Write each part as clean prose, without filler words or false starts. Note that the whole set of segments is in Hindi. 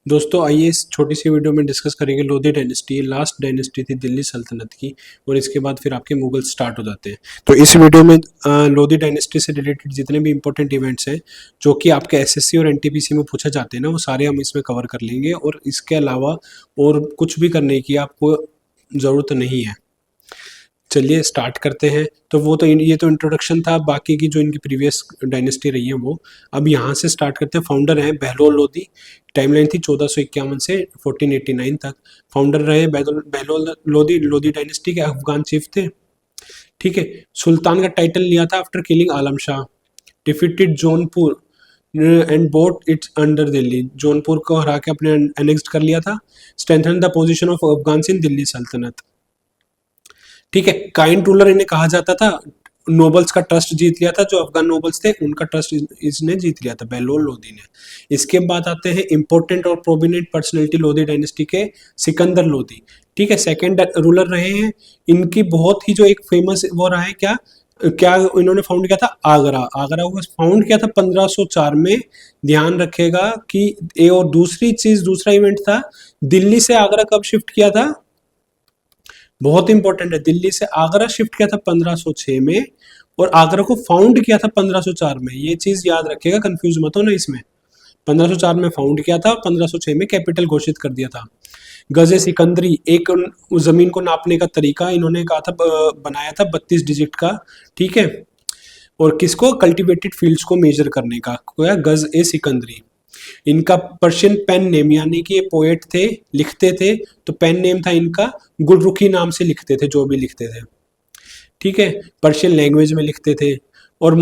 दोस्तों आइए इस छोटी सी वीडियो में डिस्कस करेंगे लोधी डायनेस्टी। लास्ट डायनेस्टी थी दिल्ली सल्तनत की और इसके बाद फिर आपके मुगल स्टार्ट हो जाते हैं। तो इस वीडियो में लोधी डायनेस्टी से रिलेटेड जितने भी इंपॉर्टेंट इवेंट्स हैं जो कि आपके एसएससी और एनटीपीसी में पूछे जाते हैं ना, वो सारे हम इसमें कवर कर लेंगे और इसके अलावा और कुछ भी करने की आपको ज़रूरत नहीं है। चलिए स्टार्ट करते हैं। तो वो तो ये तो इंट्रोडक्शन था, बाकी की जो इनकी प्रीवियस डायनेस्टी रही है वो अब यहाँ से स्टार्ट करते हैं। फाउंडर हैं बहलोल लोधी। टाइमलाइन थी 1451 से 1489 तक। फाउंडर रहे बहलोल लोधी। लोधी डायनेस्टी के अफगान चीफ थे। ठीक है। सुल्तान का टाइटल लिया था after killing Alam Shah. Defeated Jaunpur and brought its under Delhi. Jaunpur को हरा के अपने एनेक्स्ड कर लिया था। Strengthen the position of Afghan in Delhi sultanate. ठीक है। काइंड रूलर इन्हें कहा जाता था। नोबल्स का ट्रस्ट जीत लिया था, जो अफगान नोबल्स थे उनका ट्रस्ट इसने जीत लिया था, बहलोल लोधी ने। इसके बाद आते हैं इंपॉर्टेंट और प्रोमिनेंट पर्सनैलिटी लोधी डायनेस्टी के, सिकंदर लोधी। ठीक है। सेकंड रूलर रहे हैं। इनकी बहुत ही जो एक फेमस वो रहा है, क्या क्या इन्होंने फाउंड किया था? आगरा। आगरा को फाउंड किया था 1504 में। ध्यान रखेगा कि ये, और दूसरी चीज, दूसरा इवेंट था, दिल्ली से आगरा कब शिफ्ट किया था? बहुत इंपॉर्टेंट है। दिल्ली से आगरा शिफ्ट किया था 1506 में और आगरा को फाउंड किया था 1504 में। ये चीज याद रखिएगा, कंफ्यूज मत हो ना इसमें। 1504 में फाउंड किया था, 1506 में कैपिटल घोषित कर दिया था। गजे सिकंदरी एक जमीन को नापने का तरीका इन्होंने कहा था, बनाया था 32 डिजिट का। ठीक है। और किसको? कल्टिवेटेड फील्ड्स को मेजर करने का गज ए सिकंदरी। इनका पर्शियन पेन नेम, यानी कि ये पोएट थे, लिखते थे, तो पेन नेम था इनका गुलरुखी नाम से लिखते थे जो भी लिखते थे। ठीक है। पर्शियन लैंग्वेज में लिखते थे। और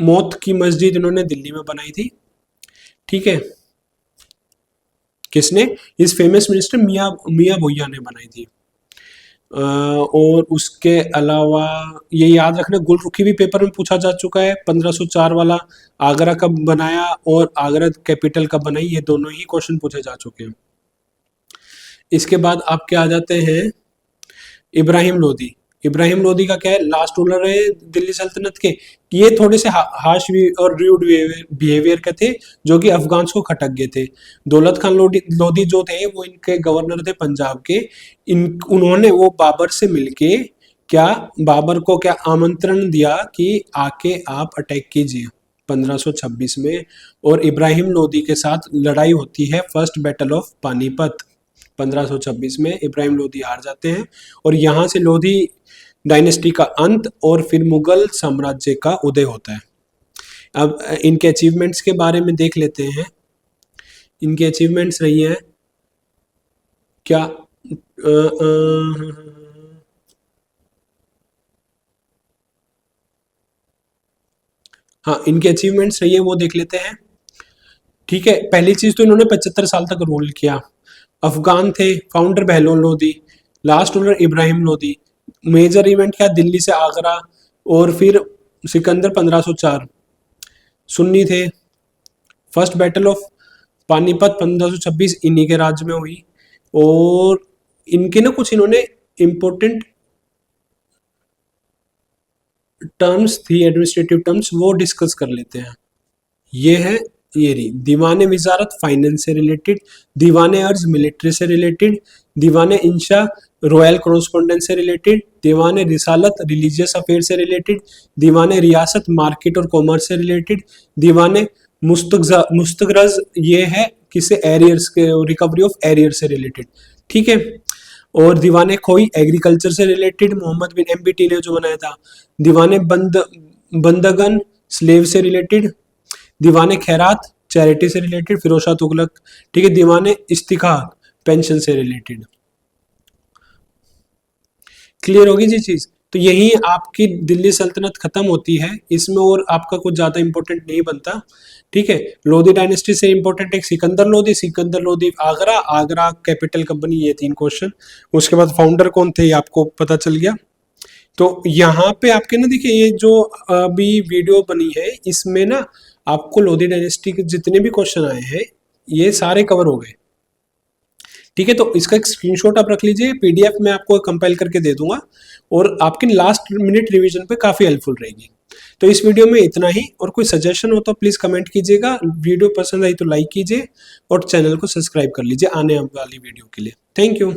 मौत की मस्जिद इन्होंने दिल्ली में बनाई थी। ठीक है। किसने? इस फेमस मिनिस्टर मियां भुइया ने बनाई थी। और उसके अलावा ये याद रखना, गुलरुखी भी पेपर में पूछा जा चुका है, 1504 वाला। आगरा कब बनाया और आगरा कैपिटल कब बनाई, ये दोनों ही क्वेश्चन पूछे जा चुके हैं। इसके बाद आपके आ जाते हैं इब्राहिम लोधी। इब्राहिम लोधी का क्या है? लास्ट रूलर है दिल्ली सल्तनत के। ये थोड़े से हार्श और रूड बिहेवियर के थे, जो कि अफगान्स को खटक गए थे। दौलत खान लोधी जो थे वो इनके गवर्नर थे पंजाब के। उन्होंने वो बाबर से मिलके बाबर को आमंत्रण दिया कि आके आप अटैक कीजिए 1526 में। और इब्राहिम लोधी के साथ लड़ाई होती है, फर्स्ट बैटल ऑफ पानीपत। 1526 में इब्राहिम लोधी हार जाते हैं और यहाँ से लोधी डायनेस्टी का अंत और फिर मुगल साम्राज्य का उदय होता है। अब इनके अचीवमेंट्स के बारे में देख लेते हैं। इनके अचीवमेंट्स रही है क्या? हाँ, इनके अचीवमेंट्स रही है वो देख लेते हैं। ठीक है। पहली चीज तो इन्होंने 75 साल तक रूल किया। अफगान थे। Founder Bahlol Lodi. Last ruler Ibrahim Lodi. Major event क्या? दिल्ली से आगरा। और फिर सिकंदर 1504। सुन्नी थे। फर्स्ट बैटल ऑफ पानीपत 1526 इन्हीं के राज्य में हुई। और इनके ना कुछ इन्होंने इंपॉर्टेंट टर्म्स थी, एडमिनिस्ट्रेटिव टर्म्स, वो डिस्कस कर लेते हैं। ये है, ये रही दीवाने विजारत फाइनेंस से रिलेटेड, दीवाने अर्ज मिलिट्री से रिलेटेड, दीवाने इंशा रॉयल कॉरेस्पॉन्डेंस से रिलेटेड, दीवाने रिसालत रिलीजियस अफेयर से रिलेटेड, दीवाने रियासत मार्केट और कॉमर्स से रिलेटेड, दीवाने मुस्तगरज ये है किसे? एरियर्स के, रिकवरी ऑफ एरियर से रिलेटेड। ठीक है। और दीवाने खोई एग्रीकल्चर से रिलेटेड, मोहम्मद बिन एमबीटी ने जो बनाया था। दीवाने बंदगन स्लेव से रिलेटेड। दीवाने खैरात चैरिटी से रिलेटेड, फिरोज शाह तुगलक। ठीक है। दीवाने इस्तिखार पेंशन से रिलेटेड। क्लियर होगी जी चीज? तो यही आपकी दिल्ली सल्तनत खत्म होती है। इसमें और आपका कुछ ज्यादा इंपॉर्टेंट नहीं बनता। ठीक है। लोधी डायनेस्टी से इंपॉर्टेंट एक सिकंदर लोधी। सिकंदर लोधी आगरा। आगरा कैपिटल कब बनी, ये 3 क्वेश्चन। उसके बाद फाउंडर कौन थे ये आपको पता चल गया। तो यहाँ पे आपके ना देखिए, ये जो अभी वीडियो बनी है इसमें ना आपको लोधी डायनेस्टी के जितने भी क्वेश्चन आए हैं ये सारे कवर हो गए। ठीक है। तो इसका एक स्क्रीनशॉट आप रख लीजिए, पीडीएफ में आपको कंपाइल करके दे दूंगा और आपके लास्ट मिनट रिवीजन पे काफी हेल्पफुल रहेगी। तो इस वीडियो में इतना ही, और कोई सजेशन हो तो प्लीज़ कमेंट कीजिएगा। वीडियो पसंद आई तो लाइक कीजिए और चैनल को सब्सक्राइब कर लीजिए आने वाली वीडियो के लिए। Thank you.